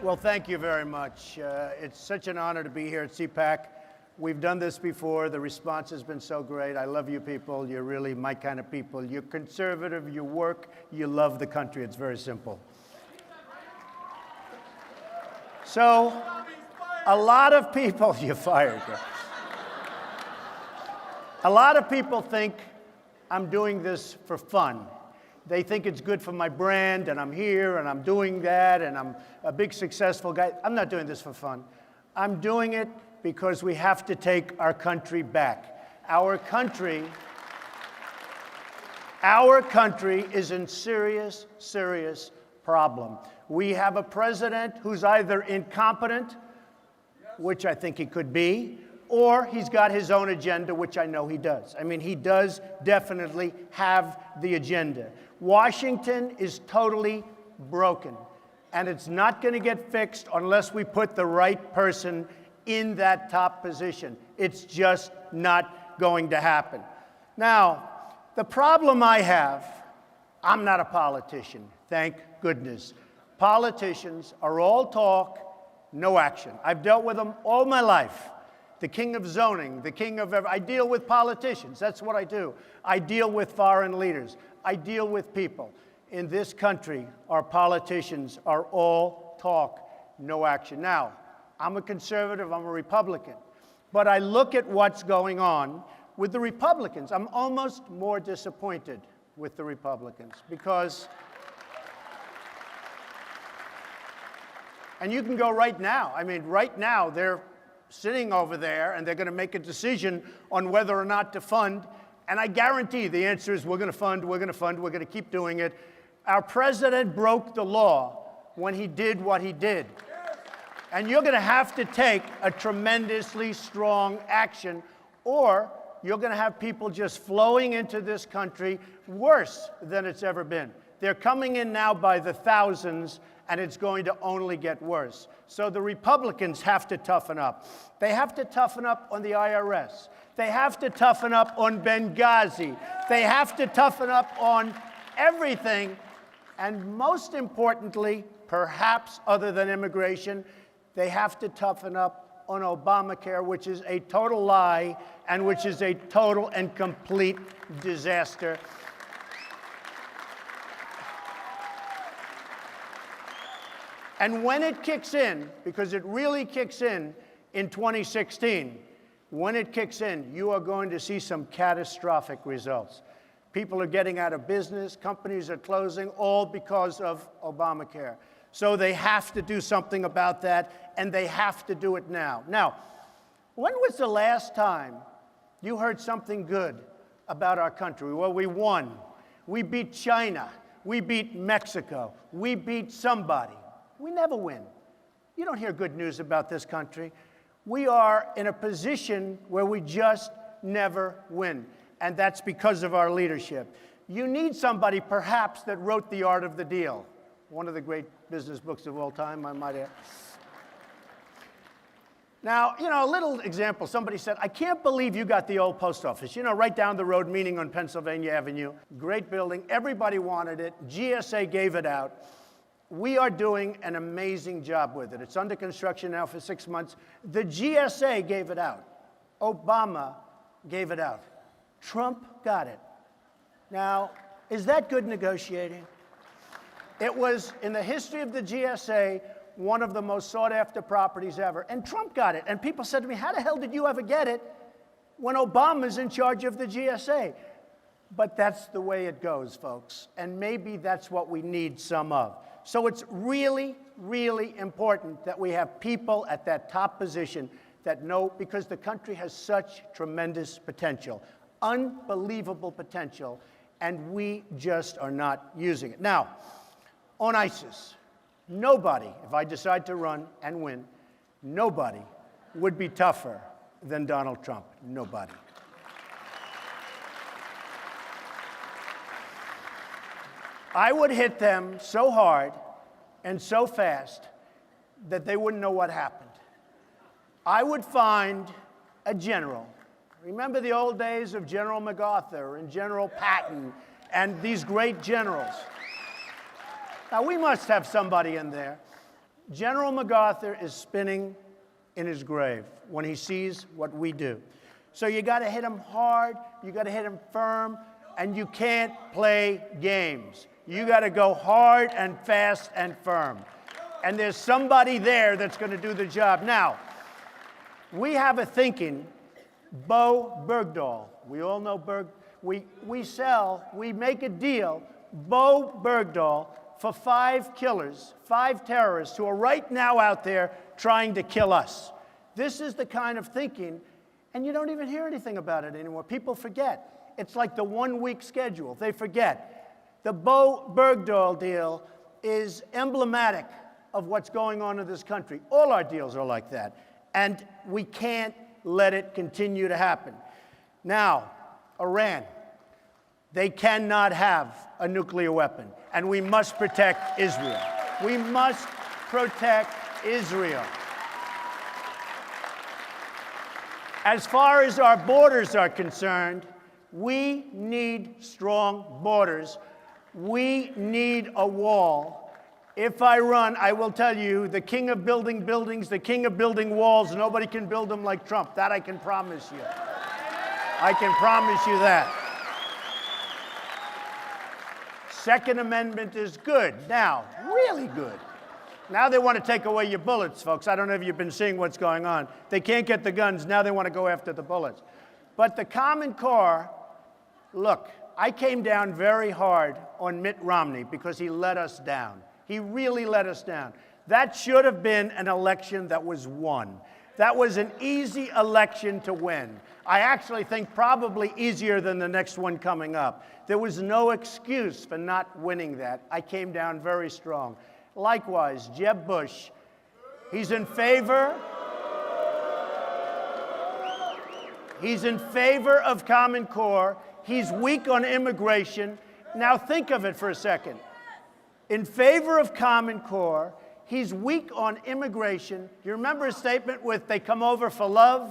Well, thank you very much. It's such an honor to be here at CPAC. We've done this before. The response has been so great. I love you people. You're really my kind of people. You're conservative, you work, you love the country. It's very simple. So, a lot of people, you're fired. A lot of people think I'm doing this for fun. They think it's good for my brand, and I'm here, and I'm doing that, and I'm a big successful guy. I'm not doing this for fun. I'm doing it because we have to take our country back. Our country is in serious, serious problem. We have a president who's either incompetent, which I think he could be, or he's got his own agenda, which I know he does. I mean, he does definitely have the agenda. Washington is totally broken, and it's not going to get fixed unless we put the right person in that top position. It's just not going to happen. Now, the problem I have, I'm not a politician, thank goodness. Politicians are all talk, no action. I've dealt with them all my life. The king of zoning, the king of I deal with politicians. That's what I do. I deal with foreign leaders. I deal with people. In this country, our politicians are all talk, no action. Now, I'm a conservative, I'm a Republican. But I look at what's going on with the Republicans. I'm almost more disappointed with the Republicans because, and you can go right now. I mean, right now, they're sitting over there, and they're going to make a decision on whether or not to fund. And I guarantee the answer is we're going to fund, we're going to fund, we're going to keep doing it. Our president broke the law when he did what he did. And you're going to have to take a tremendously strong action, or you're going to have people just flowing into this country worse than it's ever been. They're coming in now by the thousands, and it's going to only get worse. So the Republicans have to toughen up. They have to toughen up on the IRS. They have to toughen up on Benghazi. They have to toughen up on everything. And most importantly, perhaps other than immigration, they have to toughen up on Obamacare, which is a total lie and which is a total and complete disaster. And when it kicks in, because it really kicks in 2016, when it kicks in, you are going to see some catastrophic results. People are getting out of business, companies are closing, all because of Obamacare. So they have to do something about that, and they have to do it now. Now, when was the last time you heard something good about our country? Well, we won. We beat China. We beat Mexico. We beat somebody. We never win. You don't hear good news about this country. We are in a position where we just never win, and that's because of our leadership. You need somebody, perhaps, that wrote The Art of the Deal, one of the great business books of all time, I might add. Now, you know, a little example. Somebody said, I can't believe you got the old post office. You know, right down the road, meeting on Pennsylvania Avenue. Great building. Everybody wanted it. GSA gave it out. We are doing an amazing job with it. It's under construction now for 6 months. The GSA gave it out. Obama gave it out. Trump got it. Now, is that good negotiating? It was, in the history of the GSA, one of the most sought-after properties ever. And Trump got it. And people said to me, how the hell did you ever get it when Obama's in charge of the GSA? But that's the way it goes, folks. And maybe that's what we need some of. So it's really, really important that we have people at that top position that know, because the country has such tremendous potential, unbelievable potential, and we just are not using it. Now, on ISIS, nobody, if I decide to run and win, nobody would be tougher than Donald Trump. Nobody. I would hit them so hard and so fast that they wouldn't know what happened. I would find a general. Remember the old days of General MacArthur and General Patton and these great generals. Now, we must have somebody in there General MacArthur is spinning in his grave when he sees what we do. So you got to hit him hard, you got to hit him firm, and you can't play games. You got to go hard and fast and firm. And there's somebody there that's going to do the job. Now, we have a thinking, Bo Bergdahl. We all know we make a deal, Bo Bergdahl, for 5 killers, 5 terrorists who are right now out there trying to kill us. This is the kind of thinking, and you don't even hear anything about it anymore. People forget. It's like the 1-week schedule. They forget. The Bo Bergdahl deal is emblematic of what's going on in this country. All our deals are like that. And we can't let it continue to happen. Now, Iran, they cannot have a nuclear weapon. And we must protect Israel. We must protect Israel. As far as our borders are concerned, we need strong borders. We need a wall. If I run, I will tell you, the king of building buildings, the king of building walls, nobody can build them like Trump. That I can promise you. I can promise you that. Second Amendment is good. Now, really good. Now they want to take away your bullets, folks. I don't know if you've been seeing what's going on. They can't get the guns. Now they want to go after the bullets. But the Common Core, look, I came down very hard on Mitt Romney because he let us down. He really let us down. That should have been an election that was won. That was an easy election to win. I actually think probably easier than the next one coming up. There was no excuse for not winning that. I came down very strong. Likewise, Jeb Bush, he's in favor of Common Core. He's weak on immigration. Now think of it for a second. In favor of Common Core, he's weak on immigration. You remember his statement with they come over for love?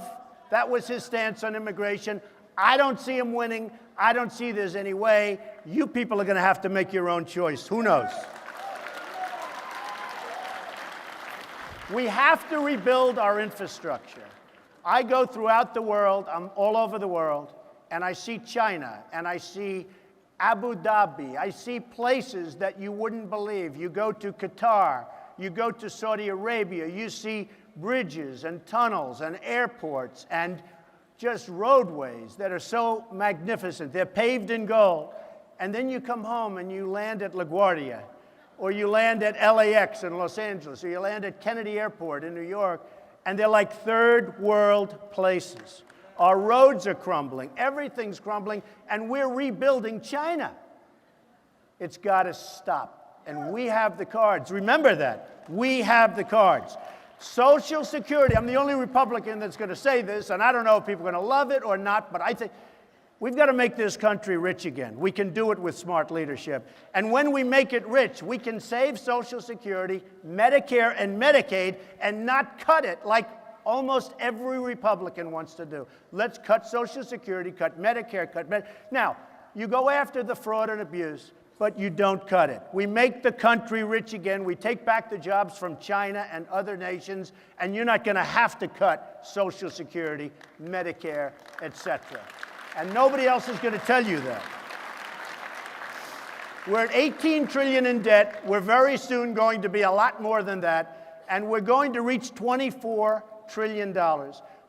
That was his stance on immigration. I don't see him winning. I don't see there's any way. You people are going to have to make your own choice. Who knows? We have to rebuild our infrastructure. I go throughout the world, I'm all over the world, and I see China, and I see Abu Dhabi. I see places that you wouldn't believe. You go to Qatar, you go to Saudi Arabia, you see bridges and tunnels and airports and just roadways that are so magnificent. They're paved in gold. And then you come home and you land at LaGuardia, or you land at LAX in Los Angeles, or you land at Kennedy Airport in New York, and they're like third world places. Our roads are crumbling, everything's crumbling, and we're rebuilding China. It's got to stop, and we have the cards. Remember that. We have the cards. Social Security, I'm the only Republican that's going to say this, and I don't know if people are going to love it or not, but I think we've got to make this country rich again. We can do it with smart leadership. And when we make it rich, we can save Social Security, Medicare, and Medicaid, and not cut it like almost every Republican wants to do. Let's cut Social Security, cut Medicare, Now, you go after the fraud and abuse, but you don't cut it. We make the country rich again. We take back the jobs from China and other nations, and you're not going to have to cut Social Security, Medicare, etc. And nobody else is going to tell you that. We're at $18 trillion in debt. We're very soon going to be a lot more than that, and we're going to reach $24 trillion.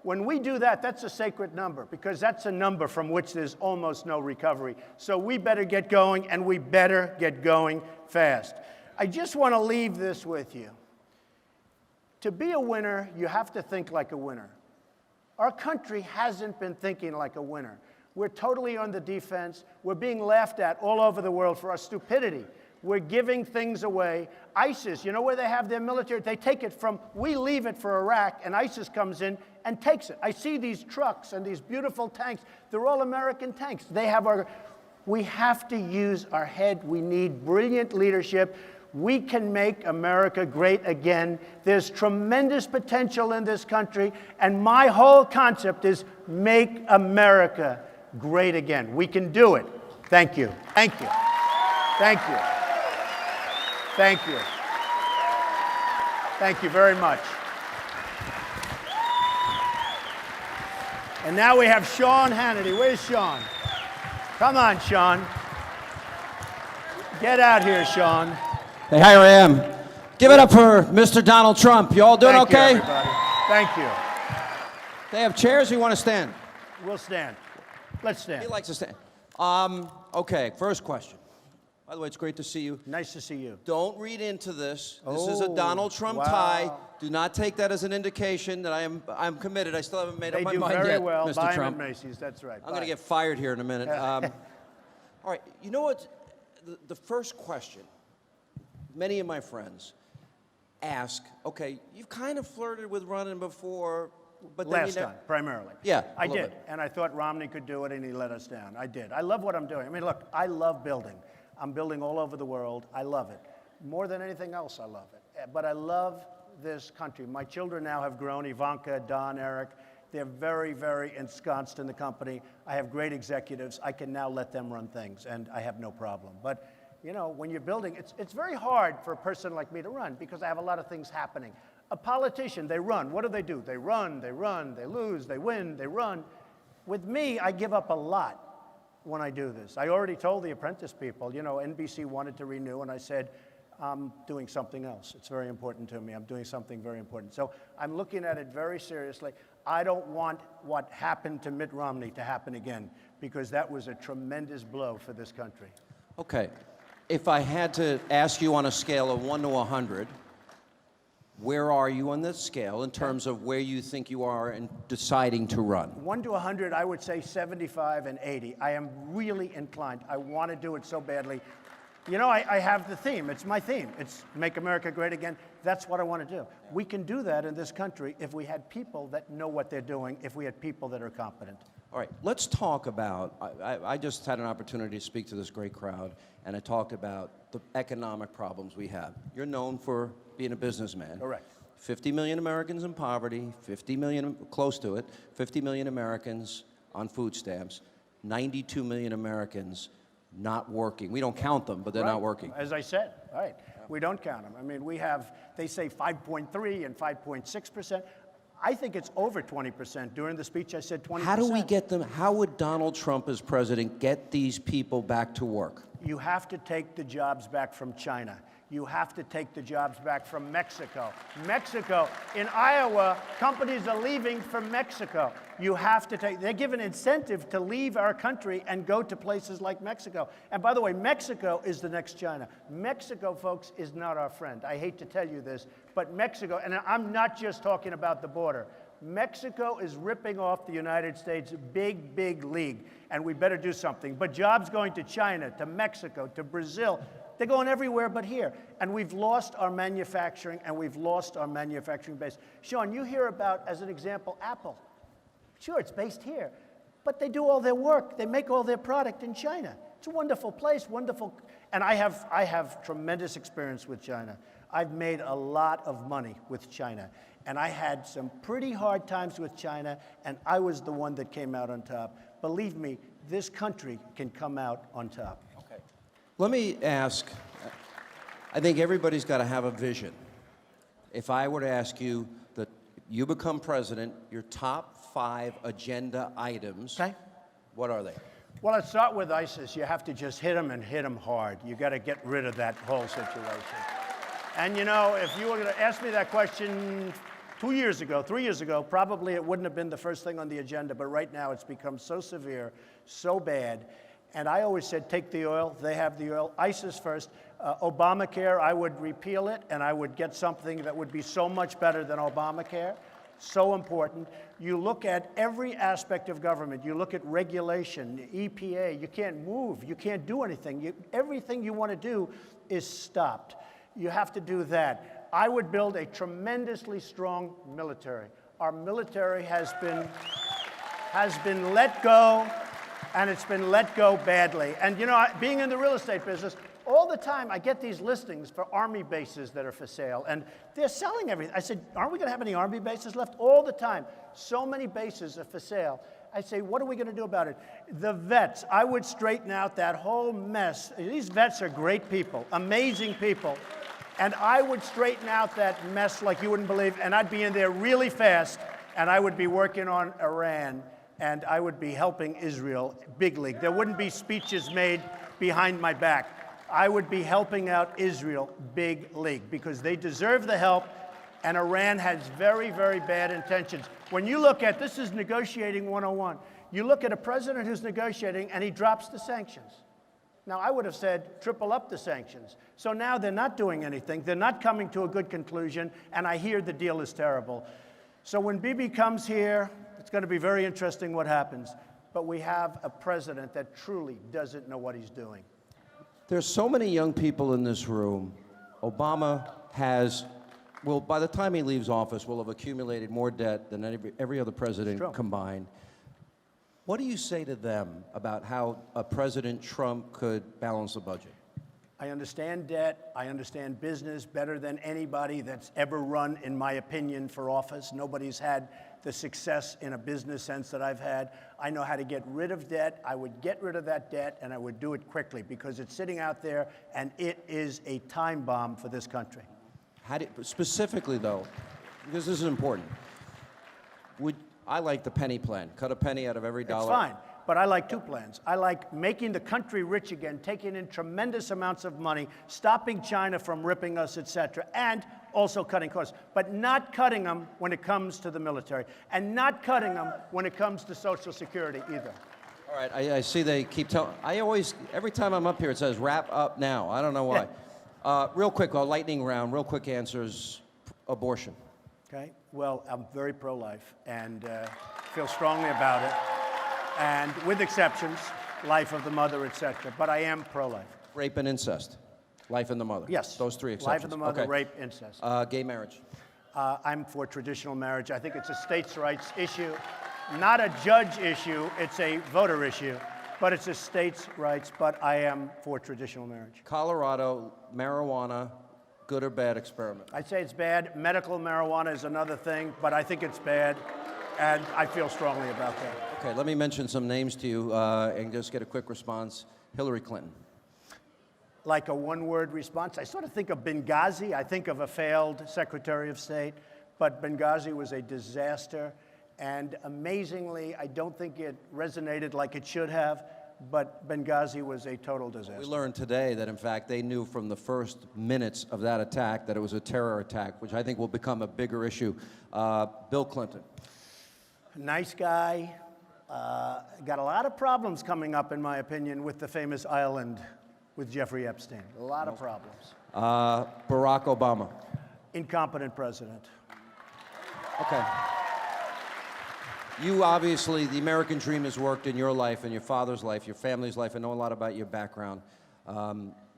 When we do that, that's a sacred number, because that's a number from which there's almost no recovery. So we better get going, and we better get going fast. I just want to leave this with you. To be a winner, you have to think like a winner. Our country hasn't been thinking like a winner. We're totally on the defense. We're being laughed at all over the world for our stupidity. We're giving things away. ISIS, you know where they have their military? They take it from, we leave it for Iraq, and ISIS comes in and takes it. I see these trucks and these beautiful tanks. They're all American tanks. We have to use our head. We need brilliant leadership. We can make America great again. There's tremendous potential in this country, and my whole concept is make America great again. We can do it. Thank you. Thank you. Thank you. Thank you. Thank you very much. And now we have Sean Hannity. Where's Sean? Come on, Sean. Get out here, Sean. Hey, here I am. Give it up for Mr. Donald Trump. You all doing Thank okay? you, everybody. Thank you. They have chairs. You want to stand? We'll stand. Let's stand. He likes to stand. Okay, first question. By the way, it's great to see you. Nice to see you. Don't read into this. This is a Oh, Donald Trump wow. tie. Do not take that as an indication that I'm committed. I still haven't made up my mind yet, They do very well. Mr. Buy 'em Trump. at Macy's. That's right. I'm going to get fired here in a minute. All right, you know what? The first question, many of my friends ask, okay, you've kind of flirted with running before, but then Last time, primarily. Yeah, I a little did. bit. And I thought Romney could do it, and he let us down. I did. I love what I'm doing. I mean, look, I love building. I'm building all over the world. I love it. More than anything else, I love it. But I love this country. My children now have grown, Ivanka, Don, Eric. They're very, very ensconced in the company. I have great executives. I can now let them run things, and I have no problem. But, you know, when you're building, it's very hard for a person like me to run because I have a lot of things happening. A politician, they run. What do? They run, they lose, they win, they run. With me, I give up a lot when I do this. I already told the Apprentice people, you know, NBC wanted to renew, and I said, I'm doing something else. It's very important to me. I'm doing something very important. So I'm looking at it very seriously. I don't want what happened to Mitt Romney to happen again because that was a tremendous blow for this country. Okay. If I had to ask you on a scale of 1 to 100, where are you on this scale in terms of where you think you are in deciding to run? 1 to 100, I would say 75 and 80. I am really inclined. I want to do it so badly. You know, I have the theme. It's my theme. It's Make America Great Again. That's what I want to do. We can do that in this country if we had people that know what they're doing, if we had people that are competent. All right, let's talk about, I just had an opportunity to speak to this great crowd, and I talked about the economic problems we have. You're known for being a businessman. Correct. 50 million Americans in poverty, 50 million, close to it, 50 million Americans on food stamps, 92 million Americans not working. We don't count them, but they're not working. As I said, right. We don't count them. I mean, we have, they say 5.3 and 5.6%. I think it's over 20%. During the speech, I said 20%. How do we get them, how would Donald Trump as president get these people back to work? You have to take the jobs back from China. You have to take the jobs back from Mexico. Mexico, in Iowa, companies are leaving for Mexico. You have to take, they're given incentive to leave our country and go to places like Mexico. And by the way, Mexico is the next China. Mexico, folks, is not our friend. I hate to tell you this, but Mexico, and I'm not just talking about the border. Mexico is ripping off the United States big, big league, and we better do something. But jobs going to China, to Mexico, to Brazil, they're going everywhere but here. And we've lost our manufacturing, and we've lost our manufacturing base. Sean, you hear about, as an example, Apple. Sure, it's based here, but they do all their work. They make all their product in China. It's a wonderful place, wonderful. And I have tremendous experience with China. I've made a lot of money with China. And I had some pretty hard times with China, and I was the one that came out on top. Believe me, this country can come out on top. Okay. Let me ask, I think everybody's got to have a vision. If I were to ask you that you become president, your top 5 agenda items, Okay. what are they? Well, let's start with ISIS. You have to just hit them and hit them hard. You got to get rid of that whole situation. And you know, if you were going to ask me that question 2 years ago, 3 years ago, probably it wouldn't have been the first thing on the agenda, but right now it's become so severe, so bad. And I always said, take the oil, they have the oil. ISIS first. Obamacare, I would repeal it, and I would get something that would be so much better than Obamacare. So important. You look at every aspect of government. You look at regulation, EPA. You can't move. You can't do anything. Everything you want to do is stopped. You have to do that. I would build a tremendously strong military. Our military has been let go, and it's been let go badly. And you know, being in the real estate business, all the time I get these listings for Army bases that are for sale, and they're selling everything. I said, aren't we going to have any Army bases left? All the time. So many bases are for sale. I say, what are we going to do about it? The vets, I would straighten out that whole mess. These vets are great people, amazing people. And I would straighten out that mess like you wouldn't believe, and I'd be in there really fast, and I would be working on Iran, and I would be helping Israel big league. There wouldn't be speeches made behind my back. I would be helping out Israel big league because they deserve the help, and Iran has very, very bad intentions. When you look at, this is negotiating 101, you look at a president who's negotiating and he drops the sanctions. Now, I would have said triple up the sanctions. So now they're not doing anything. They're not coming to a good conclusion, and I hear the deal is terrible. So when Bibi comes here, it's going to be very interesting what happens. But we have a president that truly doesn't know what he's doing. There's so many young people in this room. Obama has, well, by the time he leaves office, will have accumulated more debt than every other president combined. What do you say to them about how President Trump could balance the budget? I understand debt. I understand business better than anybody that's ever run, in my opinion, for office. Nobody's had the success in a business sense that I've had. I know how to get rid of debt. I would get rid of that debt, and I would do it quickly because it's sitting out there, and it is a time bomb for this country. Specifically, though, because this is important, I like the penny plan. Cut a penny out of every dollar. It's fine, but I like two plans. I like making the country rich again, taking in tremendous amounts of money, stopping China from ripping us, et cetera, and also cutting costs, but not cutting them when it comes to the military, and not cutting them when it comes to Social Security either. All right, I see they keep telling, every time I'm up here it says wrap up now. I don't know why. Yeah. Real quick, a lightning round, real quick answers. Abortion. Okay, well, I'm very pro-life and feel strongly about it, and with exceptions, life of the mother, et cetera, but I am pro-life. Rape and incest. Life and the mother. Yes. Those three exceptions. Life of the mother, okay. Rape, incest. Gay marriage. I'm for traditional marriage. I think it's a states' rights issue, not a judge issue. It's a voter issue, but it's a states' rights, but I am for traditional marriage. Colorado, marijuana, good or bad experiment? I'd say it's bad. Medical marijuana is another thing, but I think it's bad, and I feel strongly about that. Okay, let me mention some names to you and just get a quick response. Hillary Clinton. Like a one-word response, I sort of think of Benghazi. I think of a failed Secretary of State, but Benghazi was a disaster, and amazingly, I don't think it resonated like it should have, but Benghazi was a total disaster. We learned today that, in fact, they knew from the first minutes of that attack that it was a terror attack, which I think will become a bigger issue. Bill Clinton. Nice guy. Got a lot of problems coming up, in my opinion, with the famous island with Jeffrey Epstein. A lot of problems. Barack Obama. Incompetent president. Okay. You obviously, the American dream has worked in your life and your father's life, your family's life. I know a lot about your background.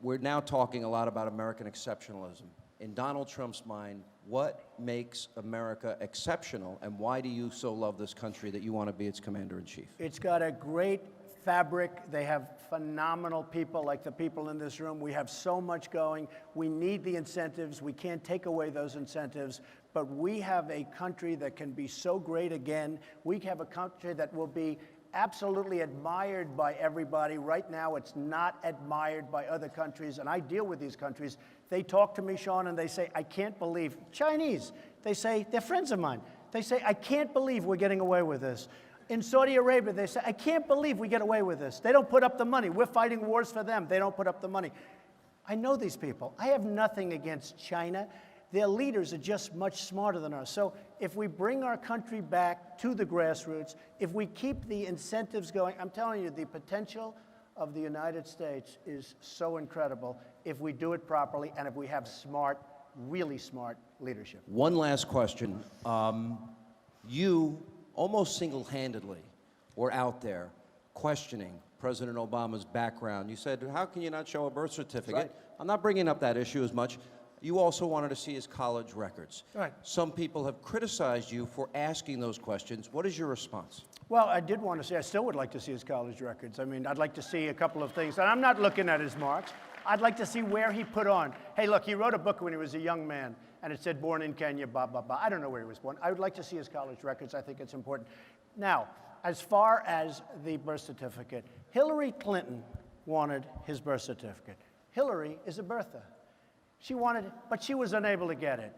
We're now talking a lot about American exceptionalism. In Donald Trump's mind, what makes America exceptional, and why do you so love this country that you want to be its commander-in-chief? It's got a great fabric. They have phenomenal people like the people in this room. We have so much going. We need the incentives. We can't take away those incentives, but we have a country that can be so great again. We have a country that will be absolutely admired by everybody. Right now, it's not admired by other countries, and I deal with these countries. They talk to me, Sean, and they say, I can't believe, Chinese, they say, they're friends of mine. They say, I can't believe we're getting away with this. In Saudi Arabia, they say, I can't believe we get away with this. They don't put up the money. We're fighting wars for them. They don't put up the money. I know these people. I have nothing against China. Their leaders are just much smarter than us. So if we bring our country back to the grassroots, if we keep the incentives going, I'm telling you, the potential of the United States is so incredible if we do it properly and if we have smart, really smart leadership. One last question. You almost single-handedly were out there questioning President Obama's background. You said, how can you not show a birth certificate? Right. I'm not bringing up that issue as much. You also wanted to see his college records. Right. Some people have criticized you for asking those questions. What is your response? Well, I did want to see, I still would like to see his college records. I mean, I'd like to see a couple of things. And I'm not looking at his marks. I'd like to see where he put on. Hey, look, he wrote a book when he was a young man, and it said born in Kenya, blah, blah, blah. I don't know where he was born. I would like to see his college records. I think it's important. Now, as far as the birth certificate, Hillary Clinton wanted his birth certificate. Hillary is a birther. She wanted it, but she was unable to get it.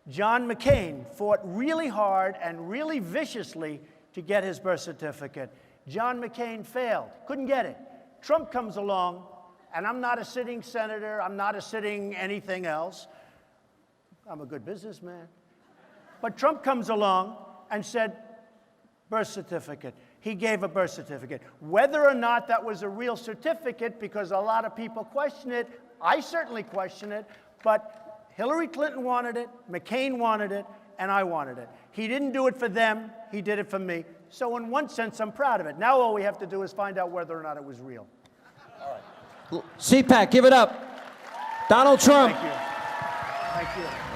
John McCain fought really hard and really viciously to get his birth certificate. John McCain failed, couldn't get it. Trump comes along, and I'm not a sitting senator, I'm not a sitting anything else. I'm a good businessman. But Trump comes along and said, birth certificate. He gave a birth certificate. Whether or not that was a real certificate, because a lot of people question it, I certainly question it, but Hillary Clinton wanted it, McCain wanted it, and I wanted it. He didn't do it for them, he did it for me. So in one sense, I'm proud of it. Now all we have to do is find out whether or not it was real. CPAC, give it up. Donald Trump. Thank you. Thank you.